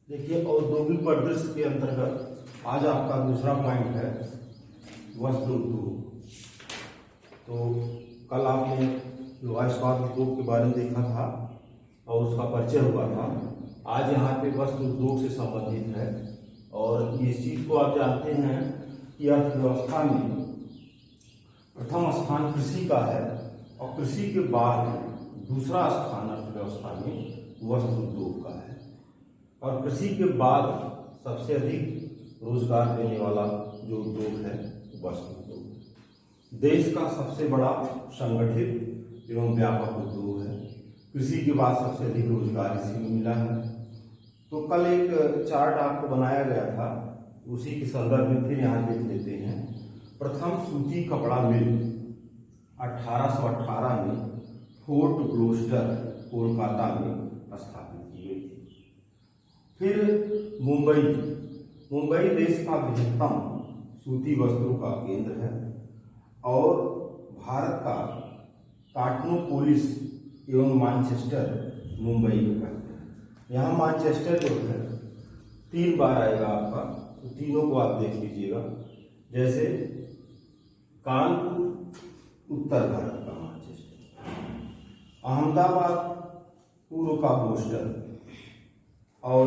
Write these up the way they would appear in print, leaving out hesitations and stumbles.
देखिए, औद्योगिक परिदृश्य के अंतर्गत आज आपका दूसरा पॉइंट है वस्त्र उद्योग। तो कल आपने लोहा इस्पात उद्योग के बारे में देखा था और उसका परिचय हुआ था। आज यहाँ पे वस्त्र उद्योग से संबंधित है और इस चीज को आप जानते हैं कि अर्थव्यवस्था में प्रथम स्थान कृषि का है और कृषि के बाद दूसरा स्थान अर्थव्यवस्था में वस्त्र उद्योग का है और कृषि के बाद सबसे अधिक रोजगार देने वाला जो उद्योग है वस्त्र उद्योग। देश का सबसे बड़ा संगठित एवं व्यापक उद्योग है। कृषि के बाद सबसे अधिक रोजगार इसी में मिला है। तो कल एक चार्ट आपको बनाया गया था, उसी के संदर्भ में फिर यहाँ देख लेते हैं। प्रथम सूती कपड़ा मिल 1818 में फोर्ट ग्लोस्टर कोलकाता में स्थापित की गई थी। फिर मुंबई देश का बृहत्तम सूती वस्त्रों का केंद्र है और भारत का कार्टनोपोलिस एवं मैनचेस्टर मुंबई में करते हैं। यहाँ मैनचेस्टर जो है 3 बार आएगा आपका, तो तीनों को आप देख लीजिएगा। जैसे कानपुर उत्तर भारत का मैनचेस्टर, अहमदाबाद पूर्व का बोस्टन और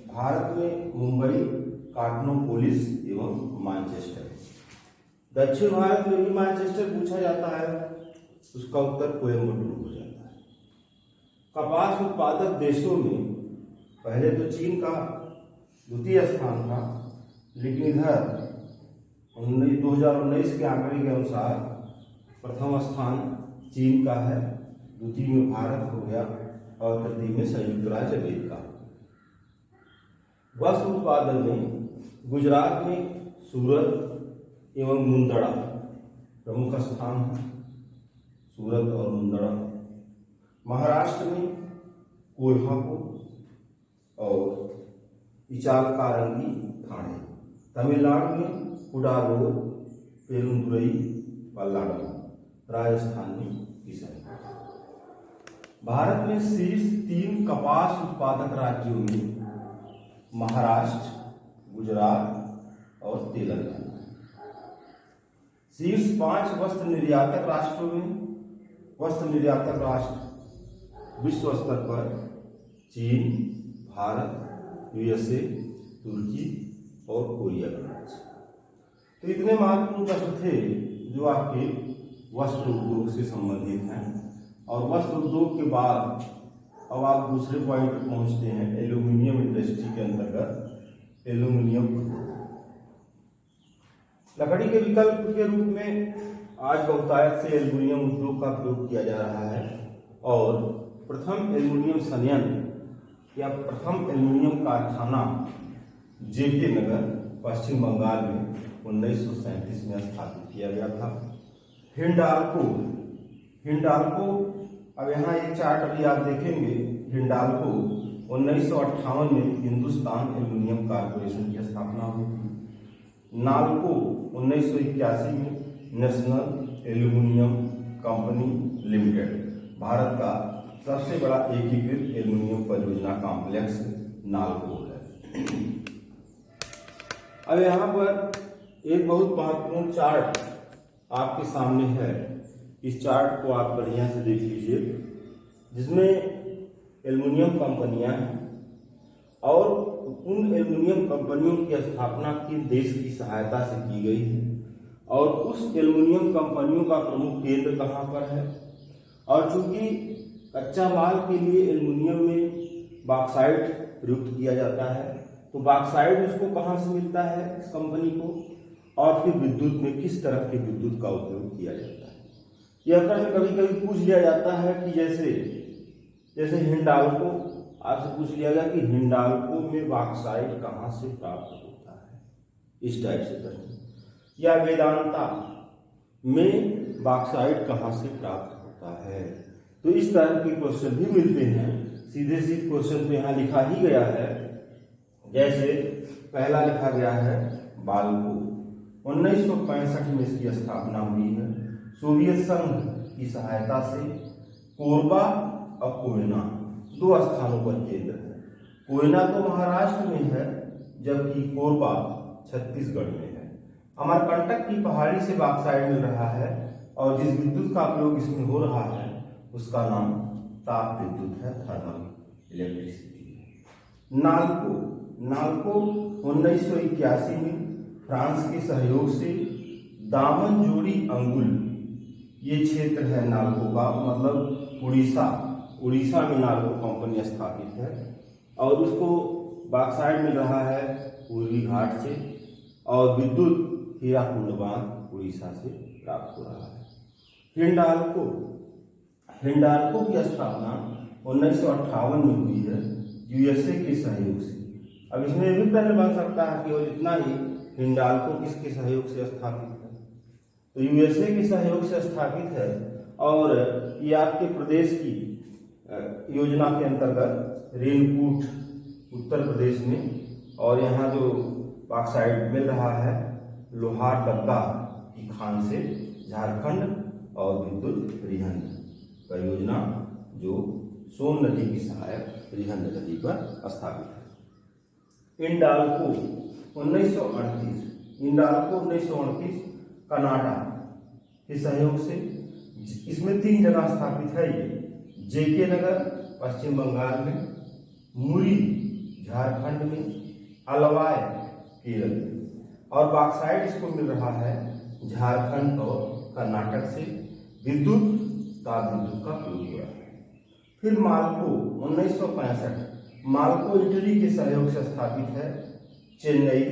भारत में मुंबई कार्टनोपोलिस एवं मैनचेस्टर। दक्षिण भारत में भी मैनचेस्टर पूछा जाता है, उसका उत्तर कोयम्बटूर हो जाता है। कपास उत्पादक देशों में पहले तो चीन का द्वितीय स्थान था, लेकिन इधर 2019 के आंकड़े के अनुसार प्रथम स्थान चीन का है, द्वितीय में भारत हो गया और तृतीय में संयुक्त राज्य अमेरिका। वस्त्र उत्पादन में गुजरात में सूरत एवं मुंदड़ा प्रमुख स्थान है, सूरत और मुंदड़ा। महाराष्ट्र में कोल्हापुर और इचालकारंगी ठाणे। तमिलनाडु में कुडालोर पेरुंदुरई पल्लाडम। राजस्थान में किशन। भारत में शीर्ष 3 कपास उत्पादक राज्यों में महाराष्ट्र, गुजरात और तेलंगाना। शीर्ष 5 वस्त्र निर्यातक राष्ट्रों में वस्त्र निर्यातक राष्ट्र विश्व स्तर पर चीन, भारत, यूएसए, तुर्की और कोरिया गणराज्य। तो इतने महत्वपूर्ण प्रश्न थे जो आपके वस्त्र उद्योग से संबंधित हैं। और वस्त्र उद्योग के बाद अब आप दूसरे पॉइंट पर पहुंचते हैं, एल्यूमिनियम इंडस्ट्री के अंतर्गत एल्यूमिनियम उद्योग। लकड़ी के विकल्प के रूप में आज बहुतायत से एल्यूमिनियम उद्योग का प्रयोग किया जा रहा है और प्रथम एल्यूमिनियम संयंत्र या प्रथम एल्यूमिनियम कारखाना जेके नगर पश्चिम बंगाल में 1937 में स्थापित किया गया था। हिंडाल्को अब यहाँ एक चार्ट अभी आप देखेंगे। हिंडाल्को 1958 में हिंदुस्तान एल्यूमिनियम कॉर्पोरेशन की स्थापना हुई थी। नाल्को 1981 में national aluminium company limited, Bharat का सबसे बड़ा एकीकृत एल्यूमिनियम परियोजना कॉम्प्लेक्स नाल्को है। अब यहाँ पर एक बहुत महत्वपूर्ण चार्ट आपके सामने है। इस चार्ट को आप बढ़िया से देख लीजिए, जिसमें एल्युमिनियम कंपनियां हैं और उन एल्युमिनियम कंपनियों की स्थापना किस देश की सहायता से की गई है और उस एल्युमिनियम कंपनियों का प्रमुख केंद्र कहाँ पर है। और चूंकि कच्चा माल के लिए एल्युमिनियम में बॉक्साइट प्रयुक्त किया जाता है, तो बॉक्साइट उसको कहाँ से मिलता है इस कंपनी को, और फिर विद्युत में किस तरह के विद्युत का उपयोग किया जाता है। यह प्रश्न कभी कभी पूछ लिया जाता है कि जैसे हिंडाल्को आपसे पूछ लिया गया कि हिंडाल्को में बॉक्साइट कहाँ से प्राप्त होता है, इस टाइप से प्रश्न। या वेदांता में बॉक्साइट कहाँ से प्राप्त होता है। तो इस तरह के क्वेश्चन भी मिलते हैं। सीधे सीधे क्वेश्चन तो यहाँ लिखा ही गया है। जैसे पहला लिखा गया है बाल्को, 1965 में इसकी स्थापना हुई है सोवियत संघ की सहायता से। कोरबा और कोयना 2 स्थानों पर केंद्र है। कोयना तो महाराष्ट्र में है, जबकि कोरबा छत्तीसगढ़ में है। अमरकंटक की पहाड़ी से बॉक्साइट मिल रहा है और जिस विद्युत का प्रयोग इसमें हो रहा है उसका नाम ताप विद्युत है, थर्मल इलेक्ट्रिसिटी। नाल्को 1981 में फ्रांस के सहयोग से दामन जोड़ी अंगुल, ये क्षेत्र है नाल्को का, मतलब उड़ीसा में नाल्को कंपनी स्थापित है और उसको बॉक्साइट मिल रहा है पूर्वी घाट से और विद्युत हीराकुंड बांध उड़ीसा से प्राप्त हो रहा है। हिंडाल्को की स्थापना 1958 में हुई है यूएसए के सहयोग से। अब इसमें भी प्रश्न बन सकता है कि और इतना ही हिंडाल्को किसके सहयोग से स्थापित है, तो यूएसए के सहयोग से स्थापित है और ये आपके प्रदेश की योजना के अंतर्गत रेनकूट उत्तर प्रदेश में, और यहाँ जो बॉक्साइट मिल रहा है लोहार दबका की खान से झारखंड और विद्युत रिहंद परियोजना जो सोन नदी की सहायक रिहंद नदी पर स्थापित है। हिंडाल्को 1938 कनाडा के सहयोग से, इसमें 3 जगह स्थापित है ये, जेके नगर पश्चिम बंगाल में, मुरी झारखंड में, अलवाय केरल में, और बॉक्साइट इसको मिल रहा है झारखंड और कर्नाटक से। विद्युत ताप विद्युत का प्रयोग हो रहा है। फिर माल्को 1965, माल्को इटली के सहयोग से स्थापित है, चेन्नई,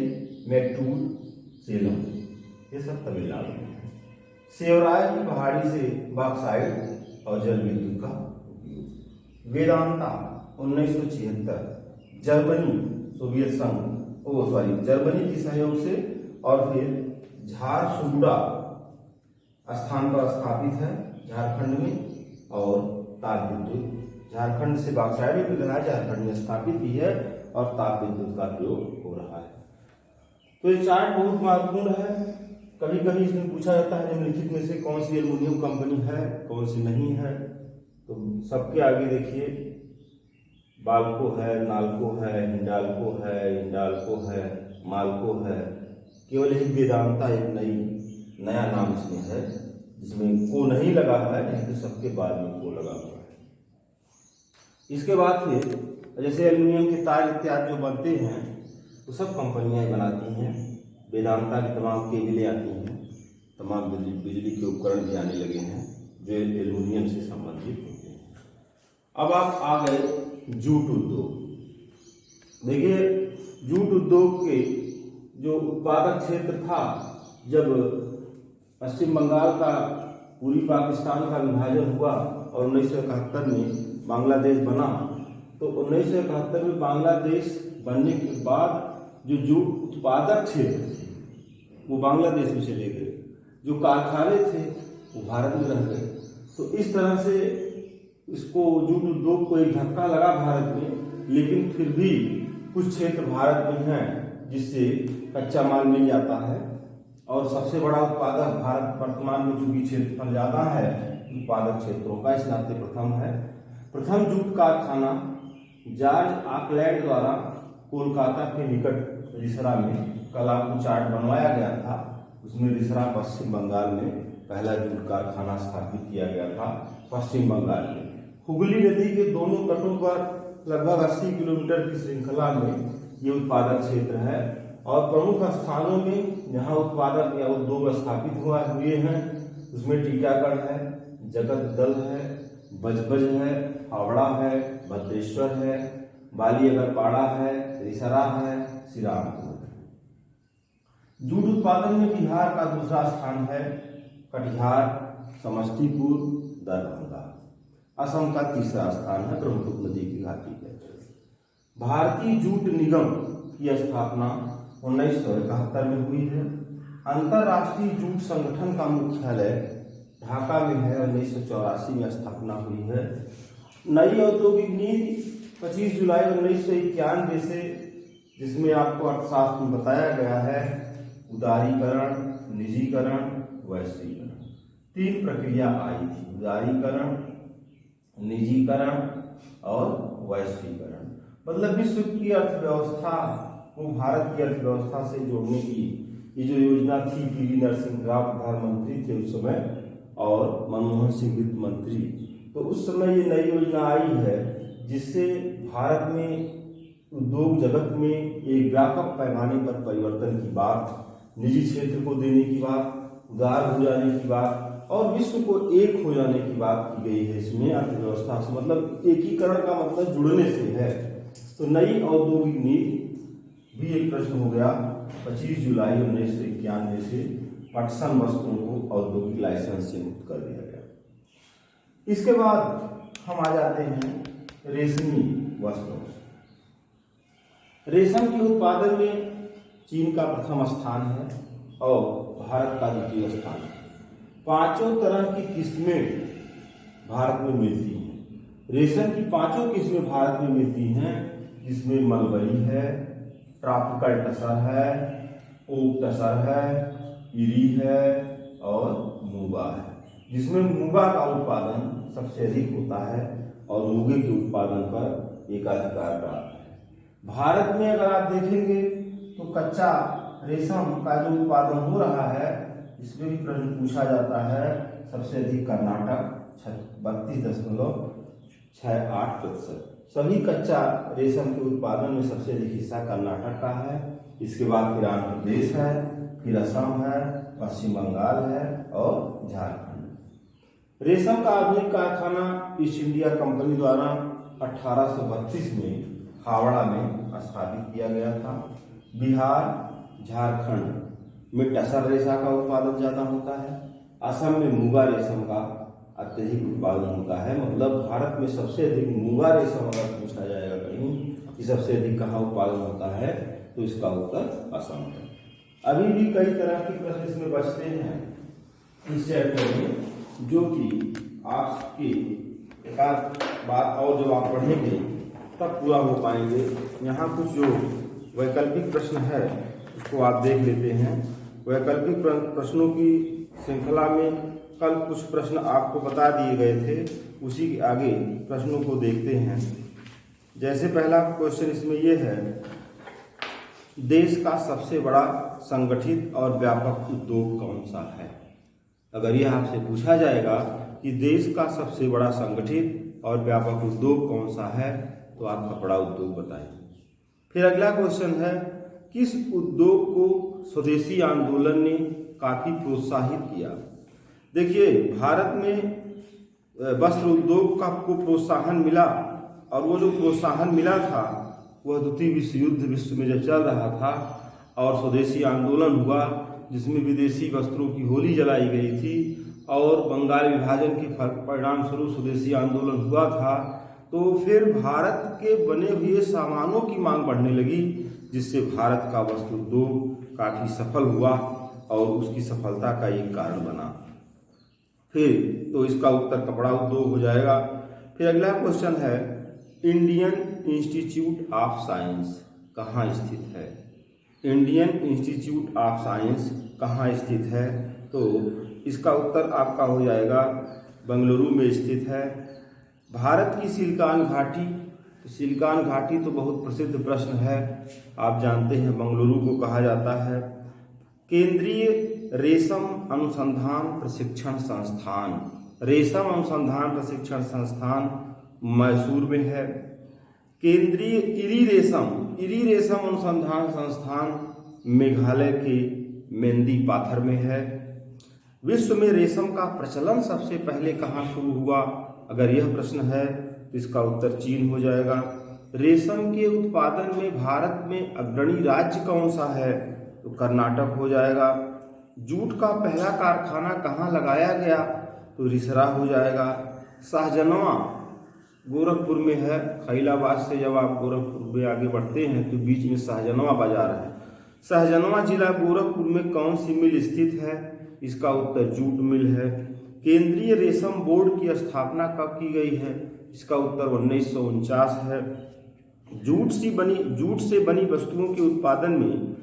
मैट्टूर, सेलम, ये सब तमिलनाडु में है। सेवराय की पहाड़ी से बॉक्साइट और जल विद्युत का उपयोग। वेदांता 1976 जर्मनी के सहयोग से और फिर झारसुगुड़ा स्थान पर स्थापित है झारखंड में, और ताप विद्युत झारखंड से बॉक्साइट भी मिल रहा है, झारखंड में स्थापित भी है और ताप विद्युत का प्रयोग हो रहा है। तो ये चार्ट बहुत महत्वपूर्ण है। कभी कभी इसमें पूछा जाता है निम्नलिखित में से कौन सी एल्युमिनियम कंपनी है, कौन सी नहीं है। तो सबके आगे देखिए बाल्को है, नाल्को है, हिंडाल्को है, माल्को है, केवल एक वेदांता एक नया नाम इसमें है जिसमें को नहीं लगा हुआ है, नहीं तो सबके बाद में को लगा हुआ है। इसके बाद फिर जैसे एल्युमिनियम के तार इत्यादि जो बनते हैं वो सब कंपनियां बनाती हैं। वेदांता की तमाम केबलें आती हैं, तमाम बिजली के उपकरण भी आने लगे हैं जो एल्युमिनियम से संबंधित होते हैं। अब आप आ गए जूट उद्योग। देखिए जूट उद्योग के जो उत्पादक क्षेत्र था, जब पश्चिम बंगाल का पूर्वी पाकिस्तान का विभाजन हुआ और 1971 में बांग्लादेश बना, तो 1971 में बांग्लादेश बनने के बाद जो जूट उत्पादक क्षेत्र थे वो बांग्लादेश में चले गए, जो कारखाने थे वो भारत में रह गए। तो इस तरह से इसको जूट उद्योग को एक धक्का लगा भारत में, लेकिन फिर भी कुछ क्षेत्र भारत में हैं जिससे कच्चा माल मिल जाता है। और सबसे बड़ा उत्पादक भारत वर्तमान में चूंकि क्षेत्रफल ज्यादा है उत्पादक क्षेत्रों का, इस नाते प्रथम जूट कारखाना जॉर्ज ऑकलैंड द्वारा कोलकाता के निकट रिसरा में, कल आपको चार्ट बनवाया गया था, उसमें रिसरा पश्चिम बंगाल में पहला जूट कारखाना स्थापित किया गया था पश्चिम बंगाल में। हुगली नदी के दोनों तटों पर लगभग 80 किलोमीटर की श्रृंखला में ये उत्पादक क्षेत्र है और प्रमुख स्थानों में जहां उत्पादक या उद्योग स्थापित हुए हैं उसमें टीकागढ़ है, जगतदल है, बजबज है, हावड़ा है, भद्रेश्वर है, बाली अगरपाड़ा है, रिसरा है, श्रीरामपुर है। जूट उत्पादन में बिहार का दूसरा स्थान है, कटिहार, समस्तीपुर, दरभंगा। असम का तीसरा स्थान है, ब्रह्मपुत्र नदी की घाटी है। भारतीय जूट निगम की स्थापना 1971 में हुई है। अंतर्राष्ट्रीय जूट संगठन का मुख्यालय ढाका में है, 1984 में स्थापना हुई है। नई औद्योगिक नीति 25 जुलाई 1991 से, जिसमें आपको अर्थशास्त्र में बताया गया है उदारीकरण, निजीकरण, वैश्वीकरण, 3 प्रक्रिया आई थी, उदारीकरण, निजीकरण और वैश्वीकरण। मतलब विश्व की अर्थव्यवस्था को भारत की अर्थव्यवस्था से जोड़ने की ये जो योजना थी, पीवी नरसिंह राव प्रधानमंत्री थे उस समय और मनमोहन सिंह वित्त मंत्री, तो उस समय ये नई योजना आई है जिससे भारत में उद्योग जगत में एक व्यापक पैमाने पर परिवर्तन की बात, निजी क्षेत्र को देने की बात, उदार हो जाने की बात और विश्व को एक हो जाने की बात की गई है इसमें अर्थव्यवस्था से, मतलब एकीकरण का मतलब जुड़ने से है। तो नई औद्योगिक नीति भी एक प्रश्न हो गया। 25 जुलाई 1991 से पटसन वस्तुओं को औद्योगिक लाइसेंस से मुक्त कर दिया गया। इसके बाद हम आ जाते हैं रेशमी वस्त्रों। रेशम के उत्पादन में चीन का प्रथम स्थान है और भारत का द्वितीय स्थान है। 5 तरह की किस्में भारत में मिलती हैं। रेशम की 5 किस्में भारत में मिलती हैं, जिसमें मलबरी है, ट्रॉपिकल टसर है, ओक टसर है, इरी है और मूंगा है, जिसमें मूंगा का उत्पादन सबसे अधिक होता है और मूंगे के उत्पादन पर एकाधिकार प्राप्त है। भारत में अगर आप देखेंगे तो कच्चा रेशम का जो उत्पादन हो रहा है, इसमें भी प्रश्न पूछा जाता है। सबसे अधिक कर्नाटक 32.68%। सभी कच्चा रेशम के उत्पादन में सबसे अधिक हिस्सा कर्नाटक का है। इसके बाद फिर आंध्र प्रदेश है, फिर असम है, पश्चिम बंगाल है और झारखंड। रेशम का आधुनिक कारखाना ईस्ट इंडिया कंपनी द्वारा 1832 में हावड़ा में स्थापित किया गया था। बिहार, झारखंड में टसर रेशा का उत्पादन ज्यादा होता है। असम में मूंगा रेशम का अत्यधिक उत्पादन होता है। मतलब भारत में सबसे अधिक मूंगा रेशम अगर पूछा जाएगा कहीं कि सबसे अधिक कहाँ उत्पादन होता है, तो इसका उत्तर असम है। अभी भी कई तरह के प्रश्न इसमें बचते हैं इस चैप्टर में, जो कि आपके एक आध बात और जब आप पढ़ेंगे तब पूरा हो पाएंगे। यहाँ कुछ जो वैकल्पिक प्रश्न है उसको आप देख लेते हैं। वैकल्पिक प्रश्नों की श्रृंखला में कल कुछ प्रश्न आपको बता दिए गए थे, उसी के आगे प्रश्नों को देखते हैं। जैसे पहला क्वेश्चन इसमें यह है, देश का सबसे बड़ा संगठित और व्यापक उद्योग कौन सा है? अगर यह आपसे पूछा जाएगा कि देश का सबसे बड़ा संगठित और व्यापक उद्योग कौन सा है, तो आप कपड़ा उद्योग बताएंगे। फिर अगला क्वेश्चन है, किस उद्योग को स्वदेशी आंदोलन ने काफी प्रोत्साहित किया? देखिए, भारत में वस्त्र उद्योग को प्रोत्साहन मिला और वो जो प्रोत्साहन मिला था वह द्वितीय विश्व युद्ध विश्व में जब चल रहा था और स्वदेशी आंदोलन हुआ, जिसमें विदेशी वस्त्रों की होली जलाई गई थी और बंगाल विभाजन के परिणाम स्वरूप स्वदेशी आंदोलन हुआ था। तो फिर भारत के बने हुए सामानों की मांग बढ़ने लगी, जिससे भारत का वस्त्र उद्योग काफी सफल हुआ और उसकी सफलता का एक कारण बना। फिर तो इसका उत्तर कपड़ा उद्योग हो जाएगा। फिर अगला क्वेश्चन है, इंडियन इंस्टीट्यूट ऑफ साइंस कहाँ स्थित है? इंडियन इंस्टीट्यूट ऑफ साइंस कहाँ स्थित है? तो इसका उत्तर आपका हो जाएगा बेंगलुरु में स्थित है। भारत की सिलिकॉन घाटी, तो सिलिकॉन घाटी तो बहुत प्रसिद्ध प्रश्न है, आप जानते हैं बेंगलुरु को कहा जाता है। केंद्रीय रेशम अनुसंधान प्रशिक्षण संस्थान, रेशम अनुसंधान प्रशिक्षण संस्थान मैसूर में है। केंद्रीय इरी रेशम अनुसंधान संस्थान मेघालय के मेंदी पाथर में है। विश्व में रेशम का प्रचलन सबसे पहले कहाँ शुरू हुआ? अगर यह प्रश्न है तो इसका उत्तर चीन हो जाएगा। रेशम के उत्पादन में भारत में अग्रणी राज्य कौन सा है? तो कर्नाटक हो जाएगा। जूट का पहला कारखाना कहाँ लगाया गया? तो रिसरा हो जाएगा। शाहजनवा गोरखपुर में है। खैलाबाद से जब आप गोरखपुर में आगे बढ़ते हैं तो बीच में शाहजनवा बाजार है। शाहजनवा जिला गोरखपुर में कौन सी मिल स्थित है? इसका उत्तर जूट मिल है। केंद्रीय रेशम बोर्ड की स्थापना कब की गई है? इसका उत्तर 1949 है। जूट से बनी वस्तुओं के उत्पादन में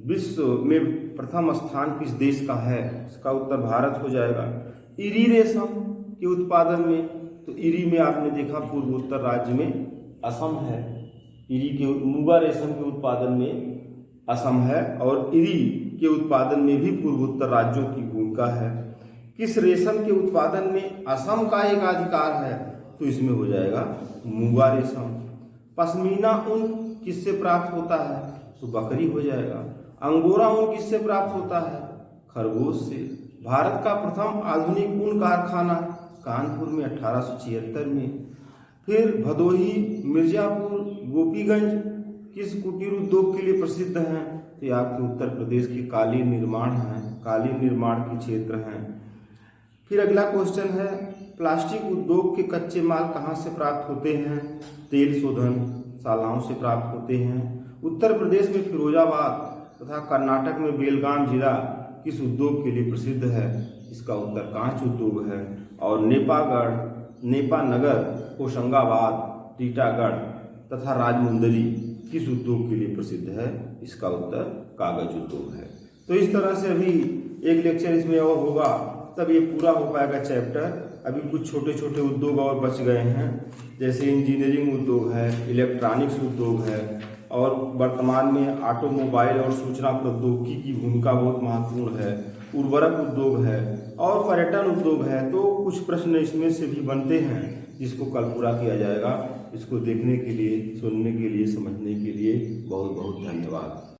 विश्व में प्रथम स्थान किस देश का है? इसका उत्तर भारत हो जाएगा। इरी रेशम के उत्पादन में, तो इरी में आपने देखा पूर्वोत्तर राज्य में असम है। मुगा रेशम के उत्पादन में असम है और इरी के उत्पादन में भी पूर्वोत्तर राज्यों की भूमिका है। किस रेशम के उत्पादन में असम का एकाधिकार है, तो इसमें हो जाएगा मुगा रेशम। पश्मीना ऊन किससे प्राप्त होता है, तो बकरी हो जाएगा। अंगोरा ऊन किससे प्राप्त होता है, खरगोश से। भारत का प्रथम आधुनिक ऊन कारखाना कानपुर में 1876 में। फिर भदोही, मिर्जापुर, गोपीगंज किस कुटीर उद्योग के लिए प्रसिद्ध हैं, तो ये आपके उत्तर प्रदेश के कालीन निर्माण हैं, कालीन निर्माण के क्षेत्र हैं। फिर अगला क्वेश्चन है, प्लास्टिक उद्योग के कच्चे माल कहाँ से प्राप्त होते हैं, तेल शोधनशालाओं से प्राप्त होते हैं। उत्तर प्रदेश में फिरोजाबाद तथा कर्नाटक में बेलगाम जिला किस उद्योग के लिए प्रसिद्ध है, इसका उत्तर कांच उद्योग है। और नेपानगर, होशंगाबाद, टीटागढ़ तथा राजमुंदरी किस उद्योग के लिए प्रसिद्ध है, इसका उत्तर कागज उद्योग है। तो इस तरह से अभी एक लेक्चर इसमें और होगा, तब ये पूरा हो पाएगा चैप्टर। अभी कुछ छोटे छोटे उद्योग और बच गए हैं, जैसे इंजीनियरिंग उद्योग है, इलेक्ट्रॉनिक्स उद्योग है, और वर्तमान में ऑटोमोबाइल और सूचना प्रौद्योगिकी की भूमिका बहुत महत्वपूर्ण है, उर्वरक उद्योग है और पर्यटन उद्योग है। तो कुछ प्रश्न इसमें से भी बनते हैं, जिसको कल पूरा किया जाएगा। इसको देखने के लिए, सुनने के लिए, समझने के लिए बहुत बहुत धन्यवाद।